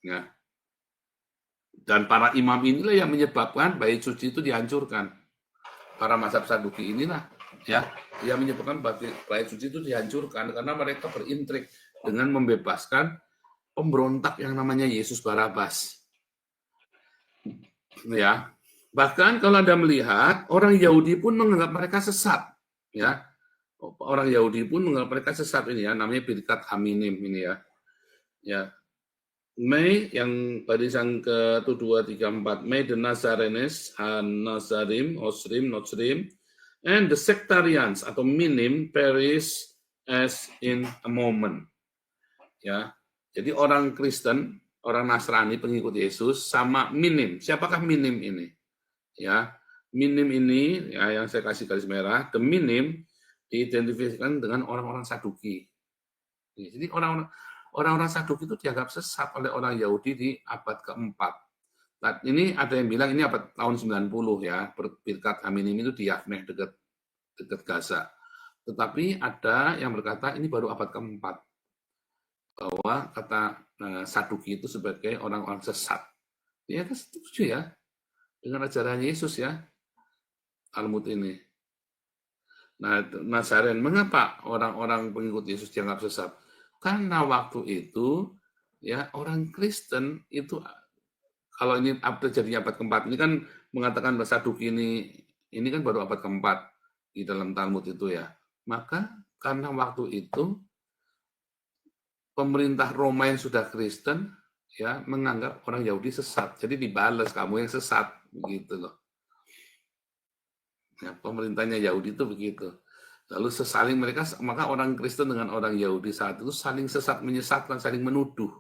E: Ya. Dan para imam inilah yang menyebabkan bait suci itu dihancurkan. Para mazhab Saduki inilah ya yang menyebabkan bait suci itu dihancurkan karena mereka berintrik dengan membebaskan pemberontak yang namanya Yesus Barabas. Ya. Bahkan kalau Anda melihat orang Yahudi pun menganggap mereka sesat, ya. Orang Yahudi pun menganggap mereka sesat ini ya, namanya Birkat Haminim ini ya. Ya. May yang barisan ke-1, 2, 3, 4. May the Nazarenes, Nazarim, Osrim, Notsrim, and the sectarians atau minim perish as in a moment. Ya, jadi orang Kristen, orang Nasrani pengikut Yesus sama minim. Siapakah minim ini? Ya, minim ini ya yang saya kasih garis merah. The minim diidentifikasikan dengan orang-orang Saduki. Jadi orang-orang Saduki itu dianggap sesat oleh orang Yahudi di abad ke-4. Nah, ini ada yang bilang ini abad tahun 90 ya, Birkat Haminim itu di Yavneh dekat Gaza. Tetapi ada yang berkata ini baru abad ke-4. Bahwa kata Saduki itu sebagai orang-orang sesat. Ya, setuju ya dengan ajaran Yesus ya, Talmud ini. Nah, Nazaren, mengapa orang-orang pengikut Yesus dianggap sesat? Karena waktu itu ya orang Kristen itu kalau ini terjadi abad ke-4 ini kan mengatakan bahwa Saduki ini kan baru abad ke-4 di dalam Talmud itu ya. Maka karena waktu itu pemerintah Roma yang sudah Kristen ya menganggap orang Yahudi sesat. Jadi dibalas, kamu yang sesat begitu loh. Ya, pemerintahnya Yahudi itu begitu. Lalu maka orang Kristen dengan orang Yahudi saat itu saling sesat menyesatkan, saling menuduh.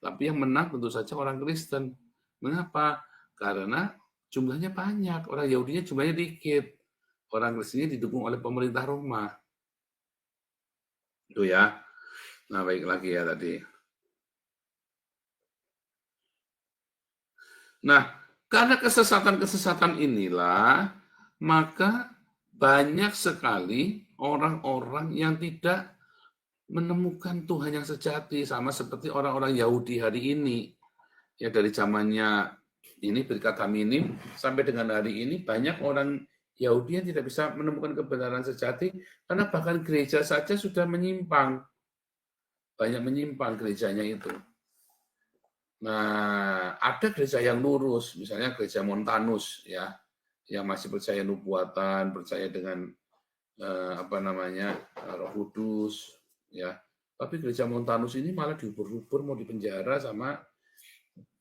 E: Tapi yang menang tentu saja orang Kristen. Mengapa? Karena jumlahnya banyak, orang Yahudinya jumlahnya dikit. Orang Kristennya didukung oleh pemerintah Roma. Itu ya. Nah, baik lagi ya tadi. Nah, karena kesesatan-kesesatan inilah, maka banyak sekali orang-orang yang tidak menemukan Tuhan yang sejati, sama seperti orang-orang Yahudi hari ini. Ya dari zamannya Ini berkata minim, sampai dengan hari ini banyak orang Yahudi yang tidak bisa menemukan kebenaran sejati, karena bahkan gereja saja sudah menyimpang. Banyak menyimpang gerejanya itu. Nah, ada gereja yang lurus, misalnya gereja Montanus, ya, yang masih percaya nubuatan, percaya dengan Roh Kudus, ya. Tapi gereja Montanus ini malah diubur-ubur, mau dipenjara sama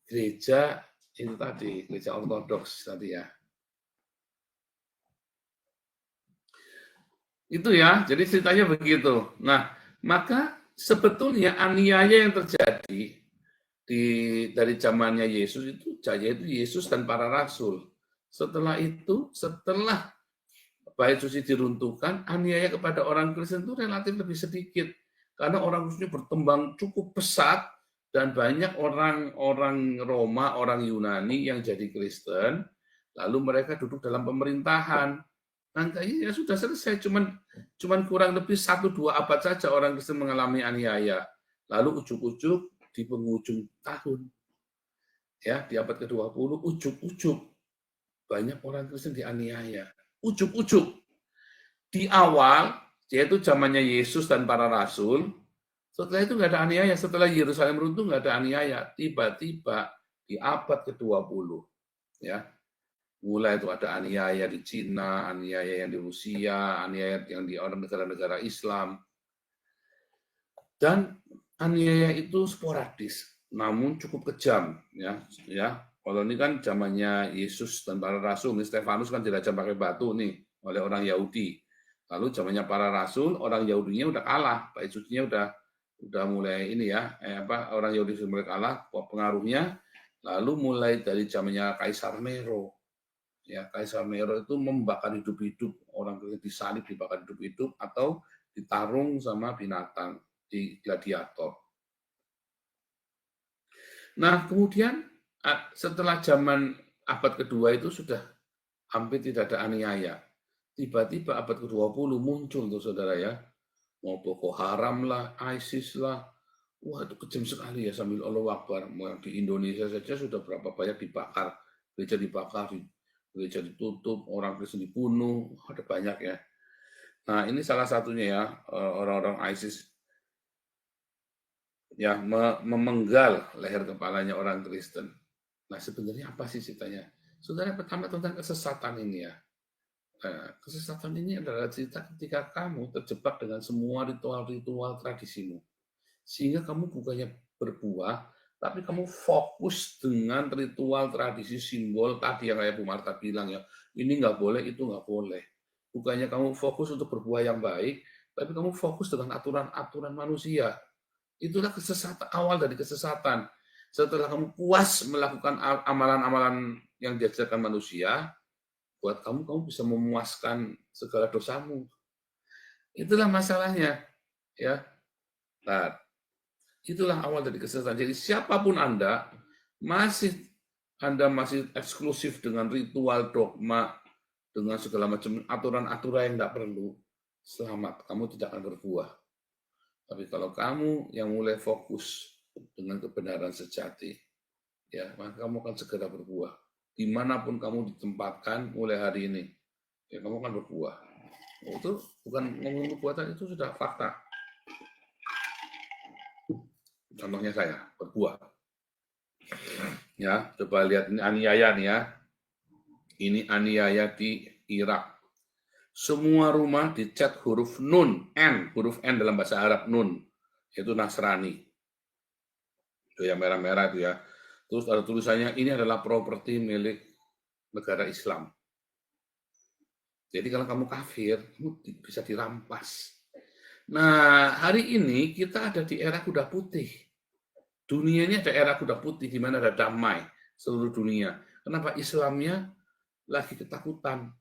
E: gereja itu tadi, gereja ortodoks tadi ya. Itu ya, jadi ceritanya begitu. Nah, maka sebetulnya aniaya yang terjadi dari zamannya Yesus itu, yaitu Yesus dan para rasul. Setelah itu, setelah bait suci diruntuhkan, aniaya kepada orang Kristen itu relatif lebih sedikit. Karena orang Kristen berkembang cukup pesat, dan banyak orang Roma, orang Yunani yang jadi Kristen, lalu mereka duduk dalam pemerintahan. Angkanya ya sudah selesai, cuman kurang lebih 1-2 abad saja orang Kristen mengalami aniaya. Lalu ujuk-ujuk di penghujung tahun, ya di abad ke-20, ujuk-ujuk banyak orang Kristen dianiaya. Ujuk-ujuk. Di awal, yaitu zamannya Yesus dan para rasul, setelah itu nggak ada aniaya. Setelah Yerusalem runtuh nggak ada aniaya. Tiba-tiba di abad ke-20, ya, mulai itu ada aniaya di Cina, aniaya yang di Rusia, aniaya yang di orang negara-negara Islam. Dan aniaya itu sporadis, namun cukup kejam, ya. Kalau ini kan zamannya Yesus dan para rasul, Stefanus kan dirajam pakai batu nih oleh orang Yahudi. Lalu zamannya para rasul, orang Yahudinya udah kalah, bait sucinya udah mulai ini ya, orang Yahudi sudah mulai kalah pengaruhnya. Lalu mulai dari zamannya Kaisar Nero. Ya, Kaisar Nero itu membakar hidup-hidup, orang disalib, dibakar hidup-hidup, atau ditarung sama binatang di gladiator. Nah, kemudian setelah zaman abad kedua itu sudah hampir tidak ada aniaya. Tiba-tiba abad ke-20 muncul tuh saudara ya, mau Boko Haram lah, ISIS lah, wah itu kejam sekali ya, sambil Allahu Akbar. Di Indonesia saja sudah berapa banyak dibakar, gereja dibakar, gereja ditutup, orang Kristen dibunuh, ada banyak ya. Nah ini salah satunya ya, orang-orang ISIS ya memenggal leher kepalanya orang Kristen. Nah sebenarnya apa sih ceritanya? Saudara, pertama tentang kesesatan ini ya. Kesesatan ini adalah cerita ketika kamu terjebak dengan semua ritual-ritual tradisimu. Sehingga kamu bukannya berbuah, tapi kamu fokus dengan ritual tradisi simbol tadi yang kayak Bu Marta bilang ya, ini nggak boleh, itu nggak boleh. Bukannya kamu fokus untuk berbuah yang baik, tapi kamu fokus dengan aturan-aturan manusia. Itulah kesesatan, awal dari kesesatan. Setelah kamu puas melakukan amalan-amalan yang diajarkan manusia, buat kamu bisa memuaskan segala dosamu. Itulah masalahnya, ya. Nah, itulah awal dari kesesatan. Jadi siapapun Anda masih eksklusif dengan ritual dogma, dengan segala macam aturan-aturan yang tidak perlu, selamat, kamu tidak akan berbuah. Tapi kalau kamu yang mulai fokus dengan kebenaran sejati, ya, maka kamu akan segera berbuah. Dimanapun kamu ditempatkan mulai hari ini, ya kamu akan berbuah. Itu bukan ngomong perbuatan, itu sudah fakta. Contohnya saya berbuah. Ya, coba lihat ini aniaya nih ya. Ini aniaya di Irak. Semua rumah dicat huruf Nun, N, huruf N dalam bahasa Arab Nun, yaitu Nasrani. Itu yang merah-merah itu ya. Terus ada tulisannya, ini adalah properti milik negara Islam. Jadi kalau kamu kafir, kamu bisa dirampas. Nah, hari ini kita ada di era kuda putih. Dunia ini ada era kuda putih, di mana ada damai seluruh dunia. Kenapa? Islamnya lagi ketakutan.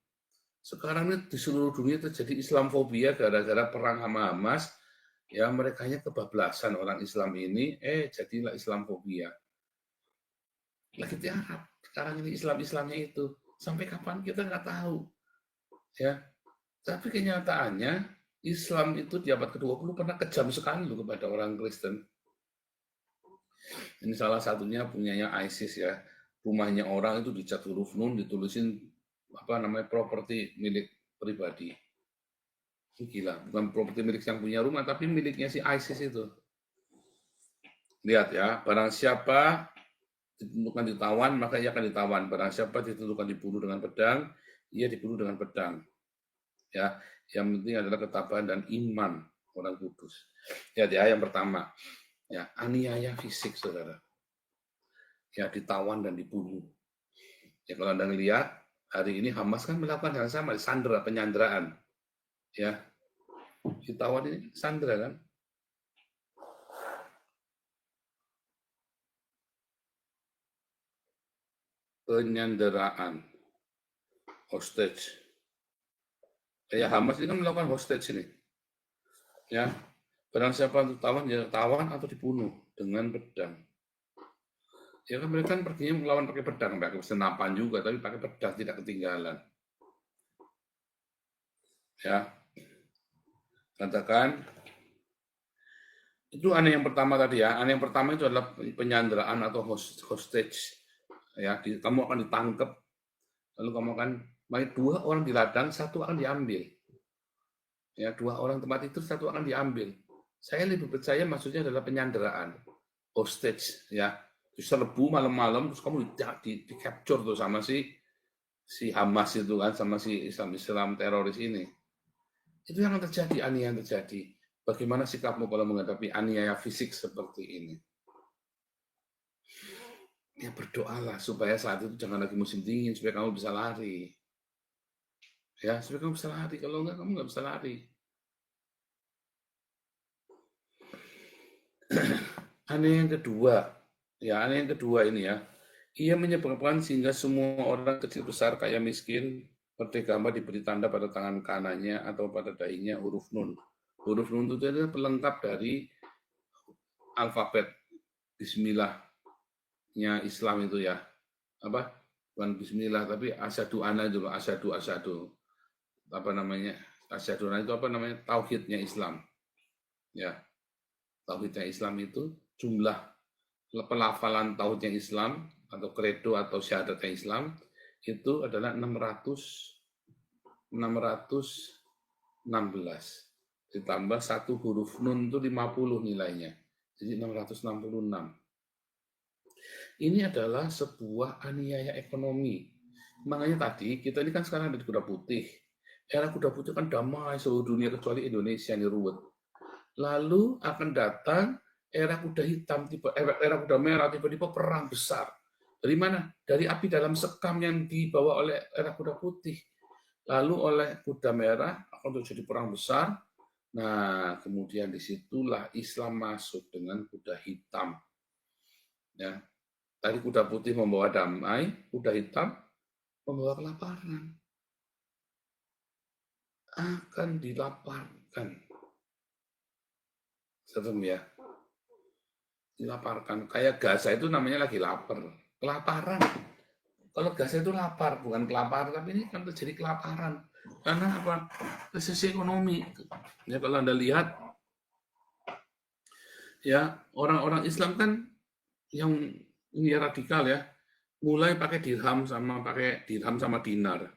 E: Sekarang ini di seluruh dunia terjadi Islamfobia gara-gara perang sama Hamas. Ya, merekanya kebablasan orang Islam ini, jadilah Islamfobia. Lagi tiarap sekarang ini Islamnya itu. Sampai kapan kita nggak tahu. Ya, tapi kenyataannya Islam itu di abad ke-20 pernah kejam sekali loh kepada orang Kristen. Ini salah satunya punyanya ISIS ya. rumahnya orang itu dicat huruf nun, ditulisin properti milik pribadi. Gila, bukan properti milik yang punya rumah, tapi miliknya si ISIS itu. Lihat ya, barang siapa ditentukan ditawan, maka ia akan ditawan. Barang siapa ditentukan dibunuh dengan pedang, ia dibunuh dengan pedang. Ya, yang penting adalah ketabahan dan iman orang kudus. Lihat ya, yang pertama, ya aniaya fisik, saudara. Ya, ditawan dan dibunuh. Ya, kalau Anda lihat hari ini Hamas kan melakukan hal yang sama, sandera, penyanderaan. Ya, ditawan ini sandera kan. Penyanderaan, hostage. Ya, Hamas ini kan melakukan hostage ini. Ya, barang siapa ditawan, ya tawan atau dibunuh dengan pedang. Ya kan mereka kan perginya melawan pakai pedang, pakai senapan juga, tapi pakai pedang tidak ketinggalan. Ya, katakan itu aneh yang pertama tadi ya. Aneh yang pertama itu adalah penyanderaan atau hostage. Ya, kamu akan ditangkap, lalu kamu akan, dua orang di ladang, satu akan diambil. Ya, dua orang tempat itu, satu akan diambil. Saya lebih percaya maksudnya adalah penyanderaan, hostage. Ya, diserbu malam-malam, terus kamu di capture tuh sama si Hamas itu kan, sama si Islam teroris ini. Itu yang terjadi, aniaya yang terjadi. Bagaimana sikapmu kalau menghadapi aniaya fisik seperti ini? Ya berdoalah supaya saat itu jangan lagi musim dingin, supaya kamu bisa lari. Ya, supaya kamu bisa lari. Kalau enggak, kamu nggak bisa lari. Aneh yang kedua ini ya. Ia menyebabkan sehingga semua orang kecil besar, kaya miskin, merdeka diberi tanda pada tangan kanannya atau pada dahinya huruf nun. Huruf nun itu adalah pelengkap dari alfabet Bismillahnya Islam itu ya. Apa? Bukan Bismillah, tapi asyhadu anna itu loh, asyhadu. Apa namanya? Asyhadu anna itu apa namanya? Tauhidnya Islam. Ya. Tauhidnya Islam itu jumlah pelafalan tauhidnya Islam atau kredo atau syahadatnya Islam itu adalah 616 ditambah satu huruf nun itu 50 nilainya, jadi 666. Ini adalah sebuah aniaya ekonomi. Makanya tadi kita ini kan sekarang ada di kuda putih. Era kuda putih kan damai seluruh dunia kecuali Indonesia yang ruwet. Lalu akan datang era kuda hitam, era kuda merah, tiba-tiba perang besar. Dari mana? Dari api dalam sekam yang dibawa oleh era kuda putih. Lalu oleh kuda merah akan terjadi perang besar. Nah, kemudian disitulah Islam masuk dengan kuda hitam. Ya, tadi kuda putih membawa damai, kuda hitam membawa kelaparan. Akan dilaparkan. Serem ya. Dilaparkan. Kayak Gaza itu namanya lagi lapar. Kelaparan. Kalau Gaza itu lapar, bukan kelaparan, tapi ini kan terjadi kelaparan. Karena apa? Resesi ekonomi. Ya kalau Anda lihat, ya orang-orang Islam kan yang ini radikal ya, mulai pakai dirham sama dinar.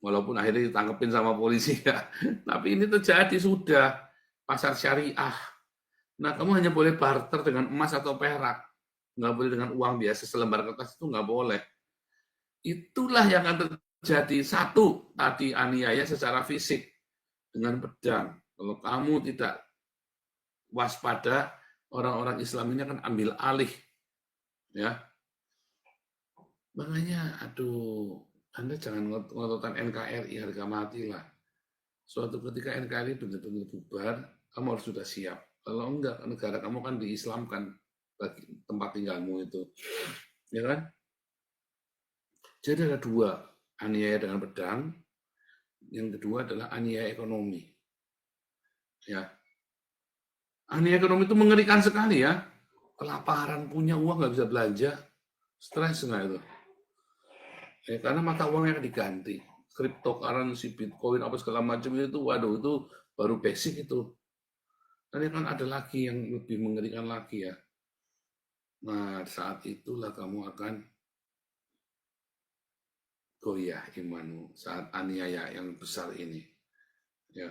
E: Walaupun akhirnya ditangkepin sama polisi ya. Tapi ini terjadi sudah pasar syariah. Nah, kamu hanya boleh barter dengan emas atau perak. Nggak boleh dengan uang biasa, selembar kertas itu nggak boleh. Itulah yang akan terjadi. Satu, tadi aniaya secara fisik dengan pedang. Kalau kamu tidak waspada, orang-orang Islam ini akan ambil alih. Ya. Makanya, aduh, Anda jangan ngototan NKRI harga mati lah. Suatu ketika NKRI benar-benar bubar, kamu harus sudah siap. Kalau enggak, negara kamu kan diislamkan bagi tempat tinggalmu itu. Ya kan? Jadi ada dua, aniaya dengan pedang. Yang kedua adalah aniaya ekonomi. Ya. Aniaya ekonomi itu mengerikan sekali ya. Kelaparan, punya uang nggak bisa belanja. Stres nggak itu? Ya, karena mata uangnya akan diganti. Cryptocurrency, Bitcoin, apa segala macam itu, waduh, itu baru basic itu. Dan kan ada lagi yang lebih mengerikan lagi ya. Nah, saat itulah kamu akan goyah imanmu saat aniaya yang besar ini. Ya.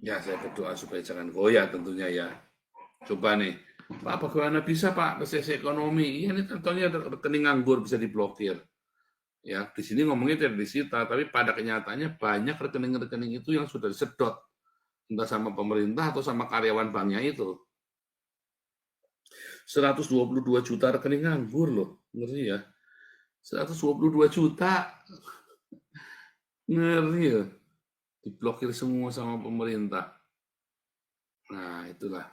E: Ya, saya berdoa supaya jangan goyah tentunya ya. Coba nih, Pak, bagaimana bisa Pak resesi ekonomi? Iya, ini contohnya rekening nganggur bisa diblokir. Ya, di sini ngomongnya tidak disita, tapi pada kenyataannya banyak rekening-rekening itu yang sudah disedot, entah sama pemerintah atau sama karyawan banknya itu. 122 juta rekening nganggur loh, ngeri ya. 122 juta, ngeri ya. Diblokir semua sama pemerintah. Nah, itulah.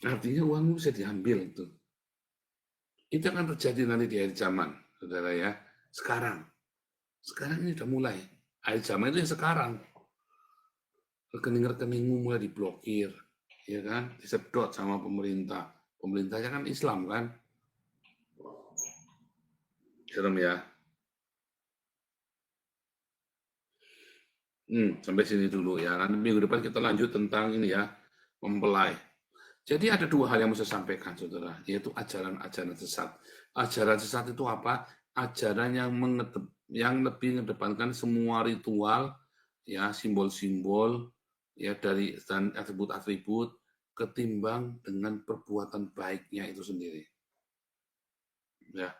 E: Artinya uangmu bisa diambil itu. Itu akan terjadi nanti di akhir zaman, saudara ya. Sekarang ini sudah mulai. Akhir zaman itu yang sekarang. Rekening-rekeningmu mulai diblokir, ya kan? Disedot sama pemerintah. Pemerintahnya kan Islam kan? Serem ya. Sampai sini dulu ya. Nanti minggu depan kita lanjut tentang ini ya, mempelai. Jadi ada dua hal yang mau saya sampaikan, saudara, yaitu ajaran-ajaran sesat. Ajaran sesat itu apa? Ajaran yang lebih mengedepankan semua ritual, ya, simbol-simbol, ya, dari dan atribut-atribut ketimbang dengan perbuatan baiknya itu sendiri. Ya.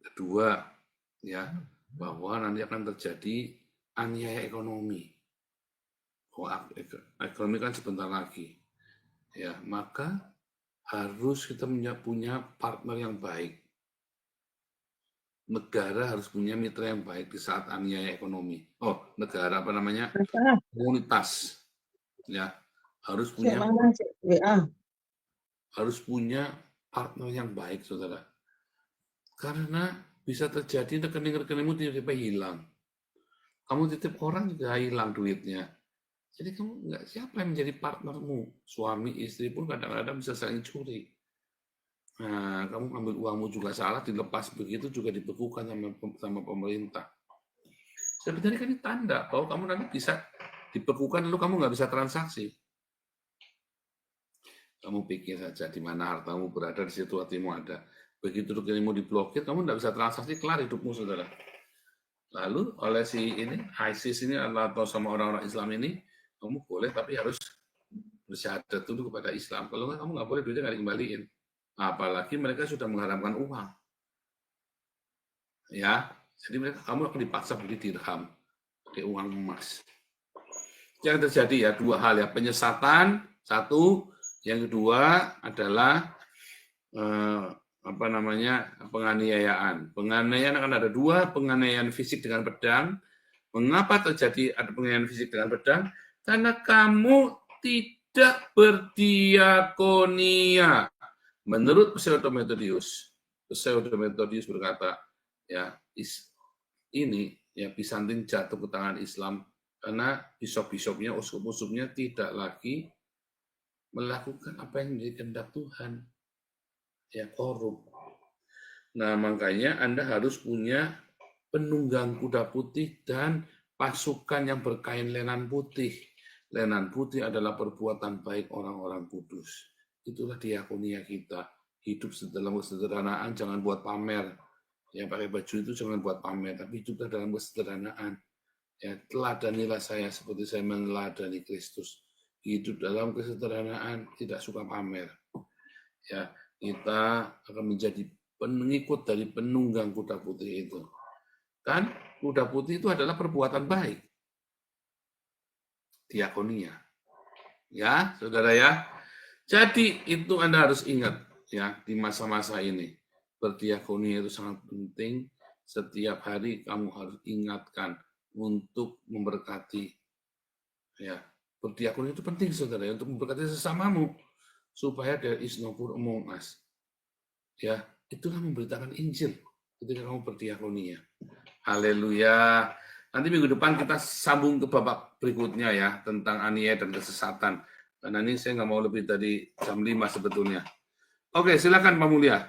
E: Kedua, ya, bahwa nanti akan terjadi aniaya ekonomi. Ekonomi kan sebentar lagi. Ya, maka harus kita punya partner yang baik. Negara harus punya mitra yang baik di saat aniaya ekonomi. Oh, negara apa namanya? Komunitas. Ya, harus punya partner yang baik, saudara. Karena bisa terjadi rekening-rekeningmu tiba-tiba hilang. Kamu titip orang juga hilang duitnya. Jadi kamu nggak, siapa yang menjadi partnermu? Suami, istri pun kadang-kadang bisa saling curi. Nah, kamu ambil uangmu juga salah, dilepas begitu juga dibekukan sama pemerintah. Sebenarnya kan ini tanda bahwa kamu nanti bisa dibekukan, lalu kamu nggak bisa transaksi. Kamu pikir saja di mana hartamu berada, di situ hatimu ada. Begitu rekeningmu diblokir, kamu nggak bisa transaksi, kelar hidupmu, saudara. Lalu oleh si ini, ISIS ini atau sama orang-orang Islam ini, kamu boleh tapi harus bersyahadat dulu kepada Islam. Kalau nggak, kamu nggak boleh, duitnya nggak dikembaliin. Apalagi mereka sudah mengharamkan uang. Ya, jadi kamu akan dipaksa beli dirham, pakai uang emas. Yang terjadi ya dua hal ya, penyesatan satu, yang kedua adalah penganiayaan. Penganiayaan akan ada dua, penganiayaan fisik dengan pedang. Mengapa terjadi ada penganiayaan fisik dengan pedang? Karena kamu tidak berdiakonia. Menurut Pseudo-Methodius berkata, ya ini ya Bizantin jatuh ke tangan Islam karena bishop-bishopnya, uskup-uskupnya tidak lagi melakukan apa yang menjadi kehendak Tuhan, ya, korup. Nah, makanya Anda harus punya penunggang kuda putih dan pasukan yang berkain lenan putih. Lenan putih adalah perbuatan baik orang-orang kudus. Itulah diakonia kita. Hidup dalam kesederhanaan, jangan buat pamer. Yang pakai baju itu jangan buat pamer, tapi hiduplah dalam kesederhanaan. Ya, teladanilah saya seperti saya meneladani Kristus. Hidup dalam kesederhanaan, tidak suka pamer. Ya, kita akan menjadi pengikut dari penunggang kuda putih itu. Kan kuda putih itu adalah perbuatan baik. Diakonia. Ya, saudara ya. Jadi itu Anda harus ingat ya di masa-masa ini. Berdiakonia itu sangat penting. Setiap hari kamu harus ingatkan untuk memberkati. Ya, berdiakonia itu penting, saudara, ya, untuk memberkati sesamamu supaya there is no poor among us. Ya, itulah memberitakan Injil ketika kamu berdiakonia. Haleluya. Nanti minggu depan kita sambung ke babak berikutnya ya tentang aniaya dan kesesatan. Karena ini saya nggak mau lebih dari jam 5 sebetulnya. Oke, silakan Pak Mulia.